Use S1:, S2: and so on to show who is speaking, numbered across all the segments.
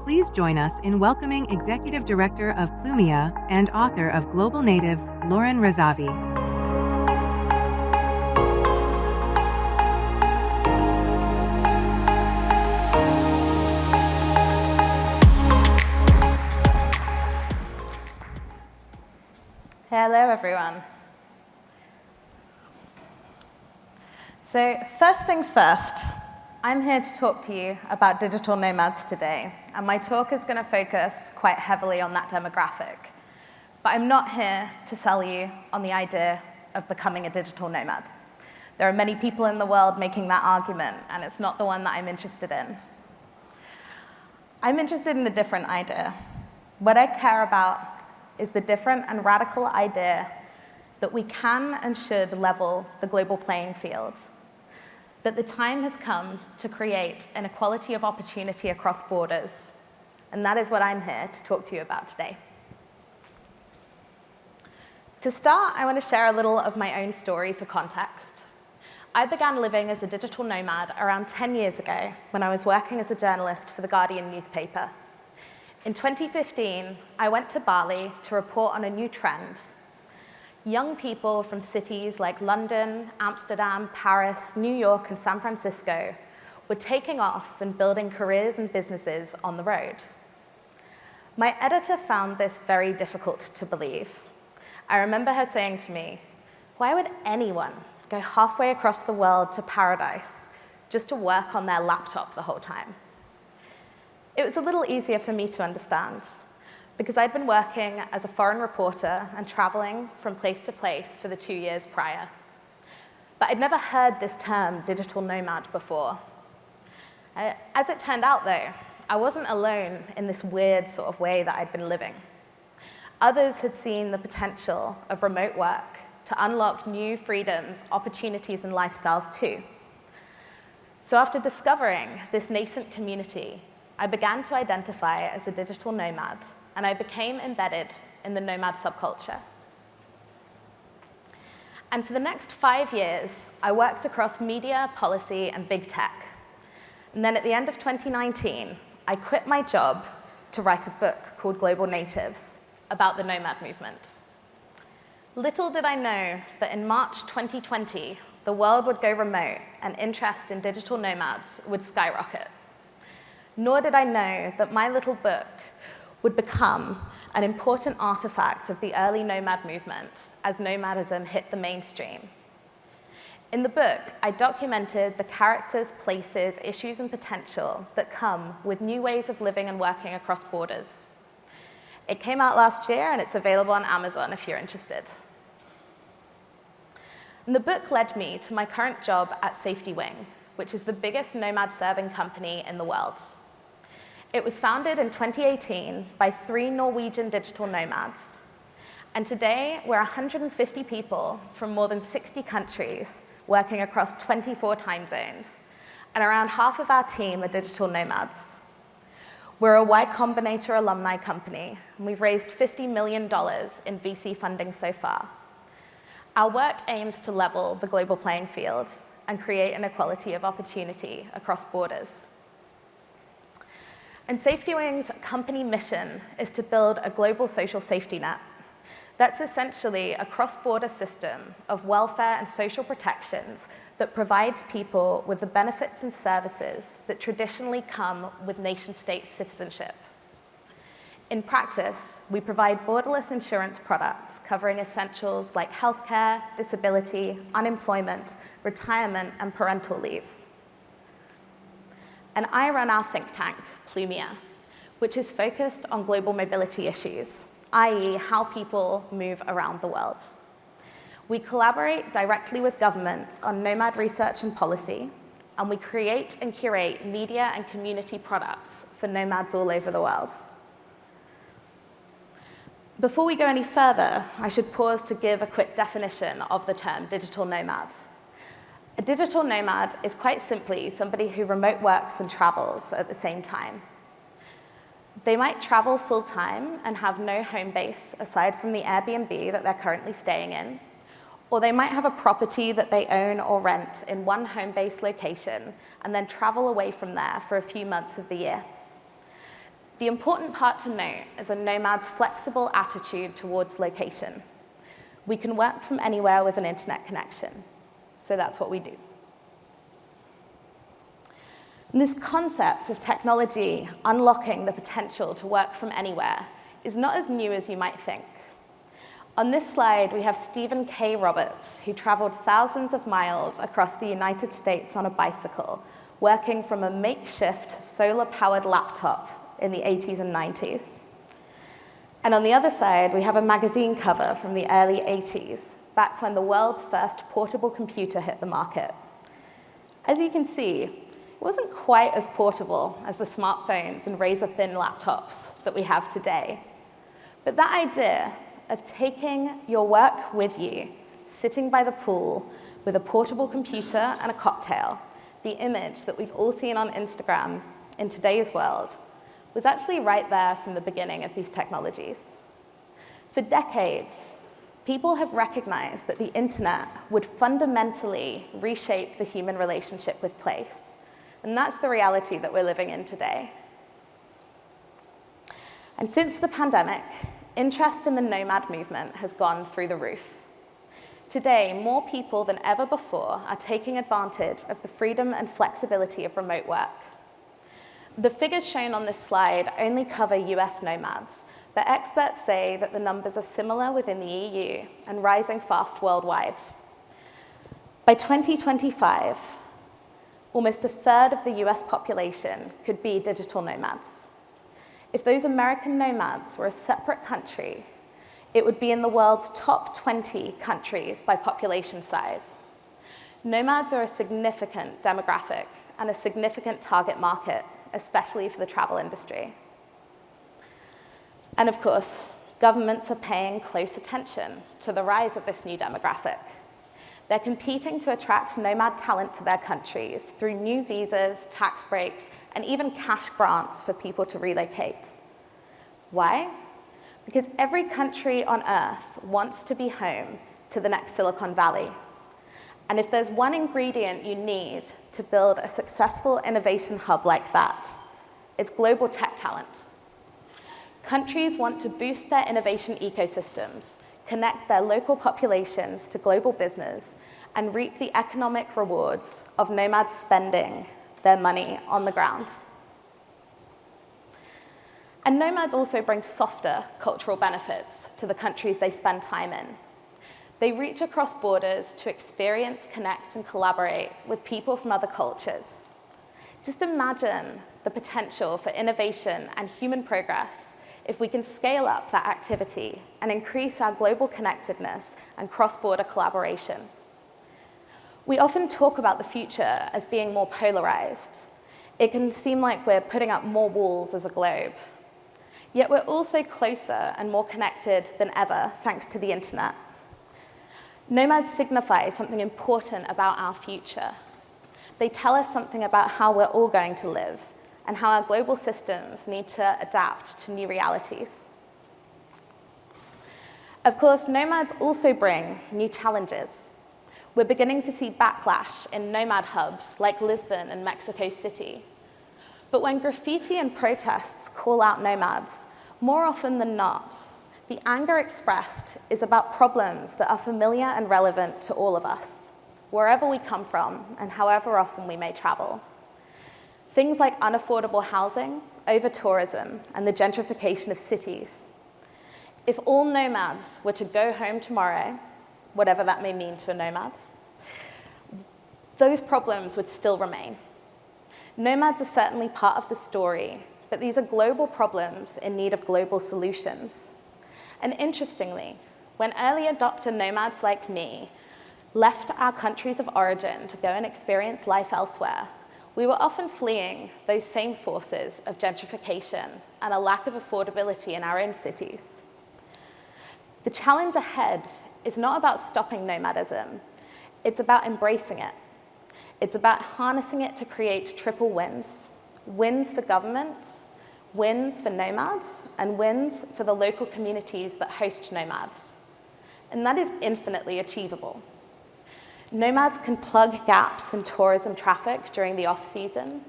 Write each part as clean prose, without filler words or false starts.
S1: Please join us in welcoming Executive Director of Plumia and author of Global Natives, Lauren Razavi.
S2: Hello, everyone. So first things first, I'm here to talk to you about digital nomads today, and my talk is going to focus quite heavily on that demographic. But I'm not here to sell you on the idea of becoming a digital nomad. There are many people in the world making that argument, and it's not the one that I'm interested in. I'm interested in a different idea. What I care about is the different and radical idea that we can and should level the global playing field, that the time has come to create an equality of opportunity across borders, and that is what I'm here to talk to you about today. To start, I want to share a little of my own story for context. I began living as a digital nomad around 10 years ago when I was working as a journalist for the Guardian newspaper. In 2015, I went to Bali to report on a new trend. Young people from cities like London, Amsterdam, Paris, New York, and San Francisco were taking off and building careers and businesses on the road. My editor found this very difficult to believe. I remember her saying to me, "Why would anyone go halfway across the world to paradise just to work on their laptop the whole time?" It was a little easier for me to understand, because I'd been working as a foreign reporter and traveling from place to place for the 2 years prior. But I'd never heard this term, digital nomad, before. As it turned out, though, I wasn't alone in this weird sort of way that I'd been living. Others had seen the potential of remote work to unlock new freedoms, opportunities, and lifestyles too. So after discovering this nascent community, I began to identify as a digital nomad, and I became embedded in the nomad subculture. And for the next 5 years, I worked across media, policy, and big tech. And then at the end of 2019, I quit my job to write a book called Global Natives about the nomad movement. Little did I know that in March 2020, the world would go remote and interest in digital nomads would skyrocket. Nor did I know that my little book would become an important artifact of the early nomad movement as nomadism hit the mainstream. In the book, I documented the characters, places, issues, and potential that come with new ways of living and working across borders. It came out last year, and it's available on Amazon if you're interested. And the book led me to my current job at SafetyWing, which is the biggest nomad-serving company in the world. It was founded in 2018 by 3 Norwegian digital nomads. And today, we're 150 people from more than 60 countries working across 24 time zones. And around half of our team are digital nomads. We're a Y Combinator alumni company, and we've raised $50 million in VC funding so far. Our work aims to level the global playing field and create an equality of opportunity across borders. And SafetyWing's company mission is to build a global social safety net. That's essentially a cross-border system of welfare and social protections that provides people with the benefits and services that traditionally come with nation-state citizenship. In practice, we provide borderless insurance products covering essentials like healthcare, disability, unemployment, retirement, and parental leave. And I run our think tank, Plumia, which is focused on global mobility issues, i.e. how people move around the world. We collaborate directly with governments on nomad research and policy, and we create and curate media and community products for nomads all over the world. Before we go any further, I should pause to give a quick definition of the term digital nomad. A digital nomad is quite simply somebody who remote works and travels at the same time. They might travel full-time and have no home base aside from the Airbnb that they're currently staying in, or they might have a property that they own or rent in one home-based location and then travel away from there for a few months of the year. The important part to note is a nomad's flexible attitude towards location. We can work from anywhere with an internet connection, so that's what we do. And this concept of technology unlocking the potential to work from anywhere is not as new as you might think. On this slide, we have Stephen K. Roberts, who traveled thousands of miles across the United States on a bicycle, working from a makeshift solar-powered laptop in the 80s and 90s. And on the other side, we have a magazine cover from the early 80s, back when the world's first portable computer hit the market. As you can see, it wasn't quite as portable as the smartphones and razor-thin laptops that we have today. But that idea of taking your work with you, sitting by the pool with a portable computer and a cocktail, the image that we've all seen on Instagram in today's world, was actually right there from the beginning of these technologies. For decades, people have recognized that the internet would fundamentally reshape the human relationship with place. And that's the reality that we're living in today. And since the pandemic, interest in the nomad movement has gone through the roof. Today, more people than ever before are taking advantage of the freedom and flexibility of remote work. The figures shown on this slide only cover US nomads, but experts say that the numbers are similar within the EU and rising fast worldwide. By 2025, almost a third of the US population could be digital nomads. If those American nomads were a separate country, it would be in the world's top 20 countries by population size. Nomads are a significant demographic and a significant target market, especially for the travel industry. And of course, governments are paying close attention to the rise of this new demographic. They're competing to attract nomad talent to their countries through new visas, tax breaks, and even cash grants for people to relocate. Why? Because every country on Earth wants to be home to the next Silicon Valley. And if there's one ingredient you need to build a successful innovation hub like that, it's global tech talent. Countries want to boost their innovation ecosystems, connect their local populations to global business, and reap the economic rewards of nomads spending their money on the ground. And nomads also bring softer cultural benefits to the countries they spend time in. They reach across borders to experience, connect, and collaborate with people from other cultures. Just imagine the potential for innovation and human progress if we can scale up that activity and increase our global connectedness and cross-border collaboration. We often talk about the future as being more polarized. It can seem like we're putting up more walls as a globe. Yet we're also closer and more connected than ever thanks to the internet. Nomads signify something important about our future. They tell us something about how we're all going to live and how our global systems need to adapt to new realities. Of course, nomads also bring new challenges. We're beginning to see backlash in nomad hubs like Lisbon and Mexico City. But when graffiti and protests call out nomads, more often than not, the anger expressed is about problems that are familiar and relevant to all of us, wherever we come from and however often we may travel. Things like unaffordable housing, over-tourism, and the gentrification of cities. If all nomads were to go home tomorrow, whatever that may mean to a nomad, those problems would still remain. Nomads are certainly part of the story, but these are global problems in need of global solutions. And interestingly, when early adopter nomads like me left our countries of origin to go and experience life elsewhere, we were often fleeing those same forces of gentrification and a lack of affordability in our own cities. The challenge ahead is not about stopping nomadism, it's about embracing it. It's about harnessing it to create triple wins. Wins for governments, wins for nomads, and wins for the local communities that host nomads. And that is infinitely achievable. Nomads can plug gaps in tourism traffic during the off-season,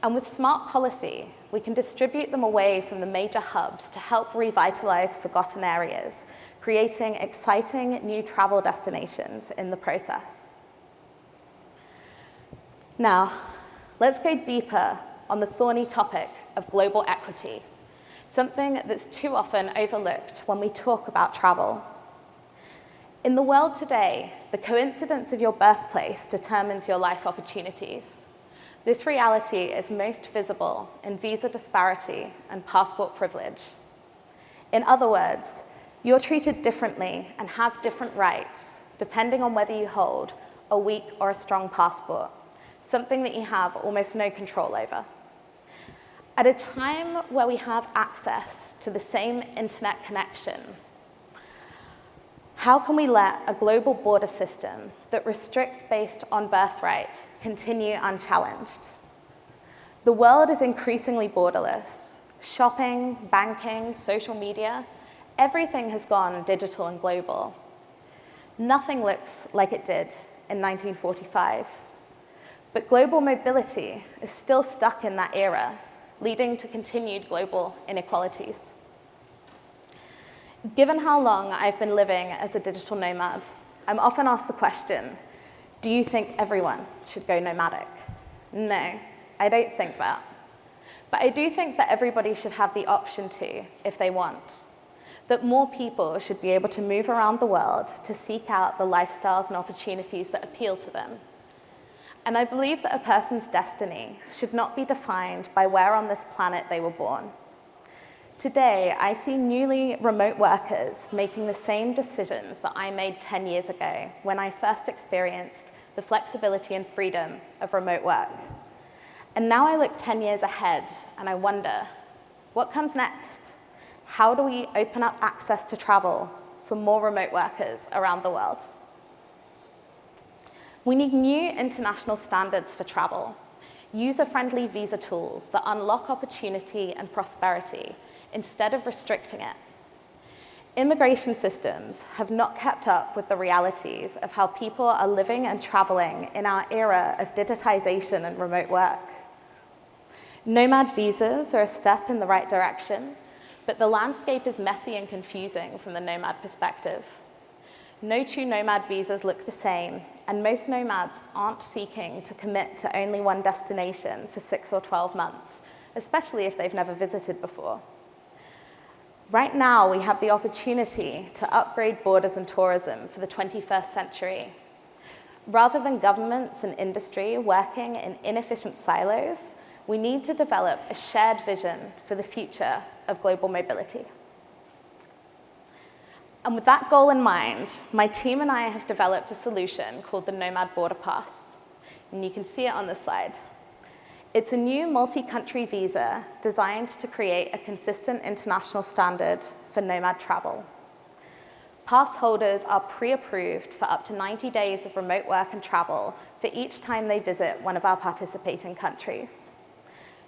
S2: and with smart policy, we can distribute them away from the major hubs to help revitalize forgotten areas, creating exciting new travel destinations in the process. Now, let's go deeper on the thorny topic of global equity, something that's too often overlooked when we talk about travel. In the world today, the coincidence of your birthplace determines your life opportunities. This reality is most visible in visa disparity and passport privilege. In other words, you're treated differently and have different rights depending on whether you hold a weak or a strong passport, something that you have almost no control over. At a time where we have access to the same internet connection, how can we let a global border system that restricts based on birthright continue unchallenged? The world is increasingly borderless. Shopping, banking, social media, everything has gone digital and global. Nothing looks like it did in 1945. But global mobility is still stuck in that era, leading to continued global inequalities. Given how long I've been living as a digital nomad, I'm often asked the question, do you think everyone should go nomadic? No, I don't think that. But I do think that everybody should have the option to, if they want. That more people should be able to move around the world to seek out the lifestyles and opportunities that appeal to them. And I believe that a person's destiny should not be defined by where on this planet they were born. Today, I see newly remote workers making the same decisions that I made 10 years ago when I first experienced the flexibility and freedom of remote work. And now I look 10 years ahead and I wonder, what comes next? How do we open up access to travel for more remote workers around the world? We need new international standards for travel, user-friendly visa tools that unlock opportunity and prosperity instead of restricting it. Immigration systems have not kept up with the realities of how people are living and traveling in our era of digitization and remote work. Nomad visas are a step in the right direction, but the landscape is messy and confusing from the nomad perspective. No two nomad visas look the same, and most nomads aren't seeking to commit to only one destination for 6 or 12 months, especially if they've never visited before. Right now, we have the opportunity to upgrade borders and tourism for the 21st century. Rather than governments and industry working in inefficient silos, we need to develop a shared vision for the future of global mobility. And with that goal in mind, my team and I have developed a solution called the Nomad Border Pass. And you can see it on this slide. It's a new multi-country visa designed to create a consistent international standard for nomad travel. Pass holders are pre-approved for up to 90 days of remote work and travel for each time they visit one of our participating countries.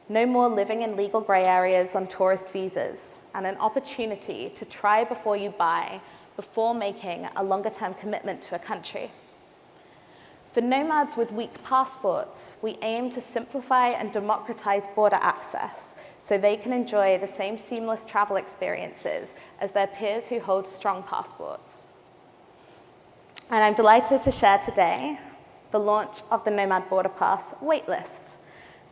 S2: No more living in legal grey areas on tourist visas, and an opportunity to try before you buy before making a longer-term commitment to a country. For nomads with weak passports, we aim to simplify and democratize border access so they can enjoy the same seamless travel experiences as their peers who hold strong passports. And I'm delighted to share today the launch of the Nomad Border Pass waitlist.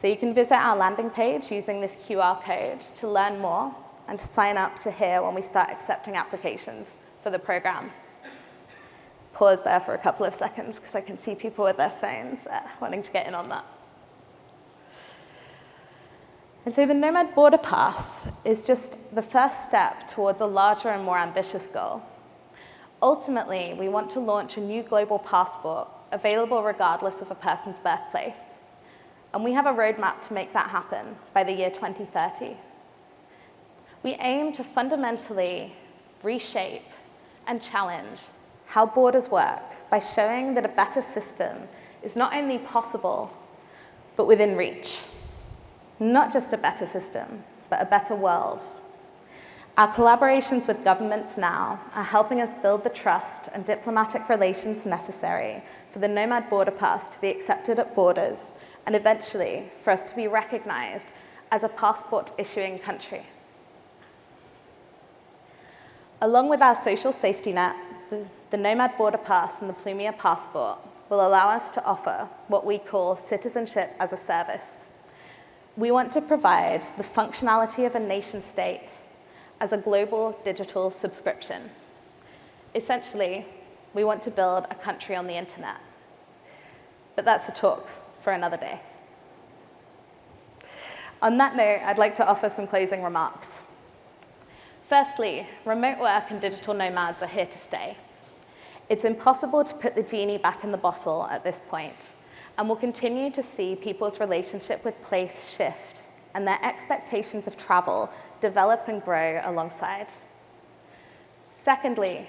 S2: So you can visit our landing page using this QR code to learn more and to sign up to hear when we start accepting applications for the program. Pause there for a couple of seconds because I can see people with their phones wanting to get in on that. And so the Nomad Border Pass is just the first step towards a larger and more ambitious goal. Ultimately, we want to launch a new global passport available regardless of a person's birthplace. And we have a roadmap to make that happen by the year 2030. We aim to fundamentally reshape and challenge how borders work by showing that a better system is not only possible, but within reach. Not just a better system, but a better world. Our collaborations with governments now are helping us build the trust and diplomatic relations necessary for the Nomad Border Pass to be accepted at borders and eventually for us to be recognized as a passport issuing country. Along with our social safety net, the Nomad Border Pass and the Plumia passport will allow us to offer what we call citizenship as a service. We want to provide the functionality of a nation state as a global digital subscription. Essentially, we want to build a country on the internet. But that's a talk for another day. On that note, I'd like to offer some closing remarks. Firstly, remote work and digital nomads are here to stay. It's impossible to put the genie back in the bottle at this point, and we'll continue to see people's relationship with place shift and their expectations of travel develop and grow alongside. Secondly,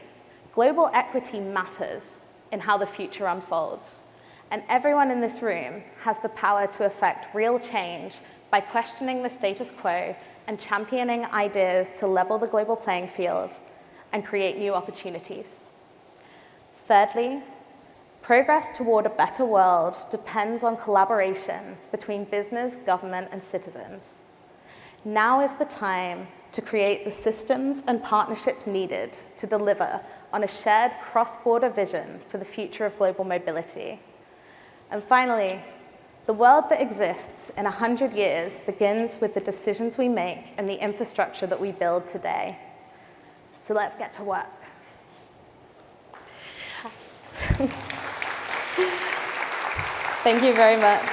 S2: global equity matters in how the future unfolds, and everyone in this room has the power to affect real change by questioning the status quo and championing ideas to level the global playing field and create new opportunities. Thirdly, progress toward a better world depends on collaboration between business, government, and citizens. Now is the time to create the systems and partnerships needed to deliver on a shared cross-border vision for the future of global mobility. And finally, the world that exists in 100 years begins with the decisions we make and the infrastructure that we build today. So let's get to work. Thank you very much.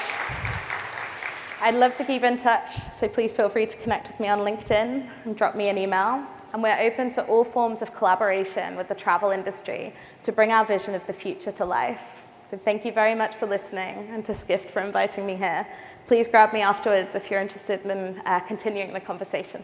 S2: I'd love to keep in touch, so please feel free to connect with me on LinkedIn and drop me an email. And we're open to all forms of collaboration with the travel industry to bring our vision of the future to life. So thank you very much for listening, and to Skift for inviting me here. Please grab me afterwards if you're interested in continuing the conversation.